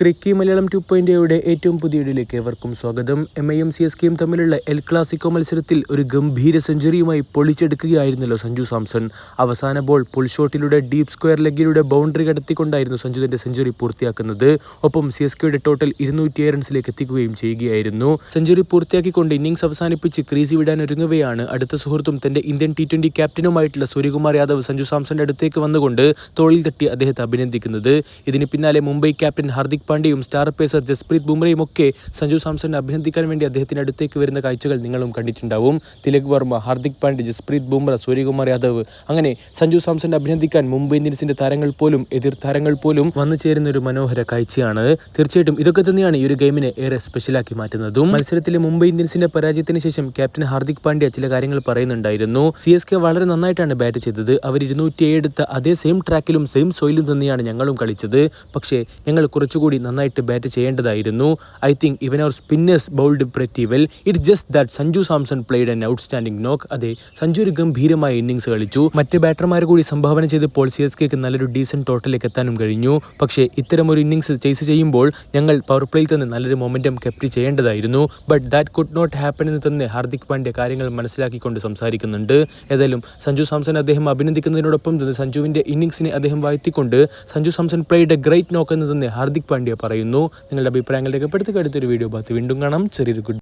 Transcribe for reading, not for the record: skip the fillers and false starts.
ക്രിക്കി മലയാളം 2.0യുടെ ഏറ്റവും പുതിയ വീഡിയോയിലേക്ക് ഏവർക്കും സ്വാഗതം. എം CSKയും തമ്മിലുള്ള എൽ ക്ലാസിക്കോ മത്സരത്തിൽ ഒരു ഗംഭീര സെഞ്ചുറിയുമായി പൊളിച്ചെടുക്കുകയായിരുന്നല്ലോ സഞ്ജു സാംസൺ. അവസാന ബോൾ പുൾ ഷോട്ടിലൂടെ ഡീപ് സ്ക്വയർ ലെഗിലൂടെ ബൗണ്ടറി കടത്തിക്കൊണ്ടായിരുന്നു സഞ്ജു തന്റെ സെഞ്ചുറി പൂർത്തിയാക്കുന്നത്. ഒപ്പം CSKയുടെ ടോട്ടൽ 207 റൺസിലേക്ക് എത്തിക്കുകയും ചെയ്യുകയായിരുന്നു. സെഞ്ചുറി പൂർത്തിയാക്കിക്കൊണ്ട് ഇന്നിംഗ്സ് അവസാനിപ്പിച്ച് ക്രീസി വിടാൻ ഒരുങ്ങവെയാണ് അടുത്ത സുഹൃത്തും തന്റെ ഇന്ത്യൻ T20 ക്യാപ്റ്റനുമായിട്ടുള്ള സൂര്യകുമാർ യാദവ് സഞ്ജു സാംസന്റെ അടുത്തേക്ക് വന്നുകൊണ്ട് തോളിൽ തട്ടി അദ്ദേഹത്തെ അഭിനന്ദിക്കുന്നത്. ഇതിന് പിന്നാലെ മുംബൈ ക്യാപ്റ്റൻ ഹാർദിക് പാണ്ഡ്യയും സ്റ്റാർ പേസർ ജസ്പ്രീത് ബുംറയും ഒക്കെ സഞ്ജു സാംസനെ അഭിനന്ദിക്കാൻ വേണ്ടി അദ്ദേഹത്തിന്റെ അടുത്തേക്ക് വരുന്ന കാഴ്ചകൾ നിങ്ങളും കണ്ടിട്ടുണ്ടാവും. തിലക് വർമ്മ, ഹാർദിക് പാണ്ഡ്യ, ജസ്പ്രീത് ബുംറ, സൂര്യകുമാർ യാദവ്, അങ്ങനെ സഞ്ജു സാംസനെ അഭിനന്ദിക്കാൻ മുംബൈ ഇന്ത്യൻസിന്റെ താരങ്ങൾ പോലും എതിർ താരങ്ങൾ പോലും വന്നു ചേരുന്ന ഒരു മനോഹര കാഴ്ചയാണ്. തീർച്ചയായിട്ടും ഇതൊക്കെ തന്നെയാണ് ഈ ഒരു ഗെയിമിനെ ഏറെ സ്പെഷ്യലാക്കി മാറ്റുന്നതും. മത്സരത്തിലെ മുംബൈ ഇന്ത്യൻസിന്റെ പരാജയത്തിന് ശേഷം ക്യാപ്റ്റൻ ഹാർദിക് പാണ്ഡ്യ ചില കാര്യങ്ങൾ പറയുന്നുണ്ടായിരുന്നു. CSK വളരെ നന്നായിട്ടാണ് ബാറ്റ് ചെയ്തത്. അവർ 207 എടുത്ത അതേ സെയിം ട്രാക്കിലും സെയിം സോയിലും തന്നെയാണ് ഞങ്ങളും കളിച്ചത്. പക്ഷേ ഞങ്ങൾ കുറച്ചുകൂടി നന്നായിട്ട് bat ചെയ്യേണ്ടതായിരുന്നു. I think even our spinners bowled pretty well. It's just that Sanju Samson played an outstanding knock. അതെ, സഞ്ജു ഒരു ഗംഭീരമായ ഇന്നിംഗ്സ് കളിച്ചു. മറ്റ് ബാറ്റർമാർ കൂടി സംഭാവന ചെയ്തപ്പോൾ CSKക്ക് നല്ലൊരു ഡീസന്റ് ടോട്ടലിലേക്ക് എത്താനും കഴിഞ്ഞു. പക്ഷേ ഇത്തരം ഒരു ഇന്നിംഗ്സ് ചേസ് ചെയ്യുമ്പോൾ ഞങ്ങൾ പവർ പ്ലേയിൽ തന്നെ നല്ലൊരു മൊമെന്റം ക്യാപ്ചർ ചെയ്യേണ്ടതായിരുന്നു. But that could not happen എന്ന് തന്നെ ഹാർദിക് പാണ്ഡ്യ കാര്യങ്ങൾ മനസ്സിലാക്കിക്കൊണ്ട് സംസാരിക്കുന്നുണ്ട്. ഏതായാലും സഞ്ജു സാംസൺ അദ്ദേഹം അഭിനന്ദിക്കുന്നതിനോടൊപ്പം തന്നെ സഞ്ജുവിന്റെ ഇന്നിംഗ്സിനെ അദ്ദേഹം വാഴ്ത്തിക്കൊണ്ട് Sanju Samson played a great knock എന്ന് തന്നെ ഹാർദിക് പാണ്ഡ്യ പറയുന്നു. നിങ്ങളുടെ അഭിപ്രായങ്ങൾ രേഖപ്പെടുത്തുക. അടുത്തൊരു വീഡിയോ ഭാഗത്ത് വീണ്ടും കാണാം. ചെറിയൊരു ഗുഡ്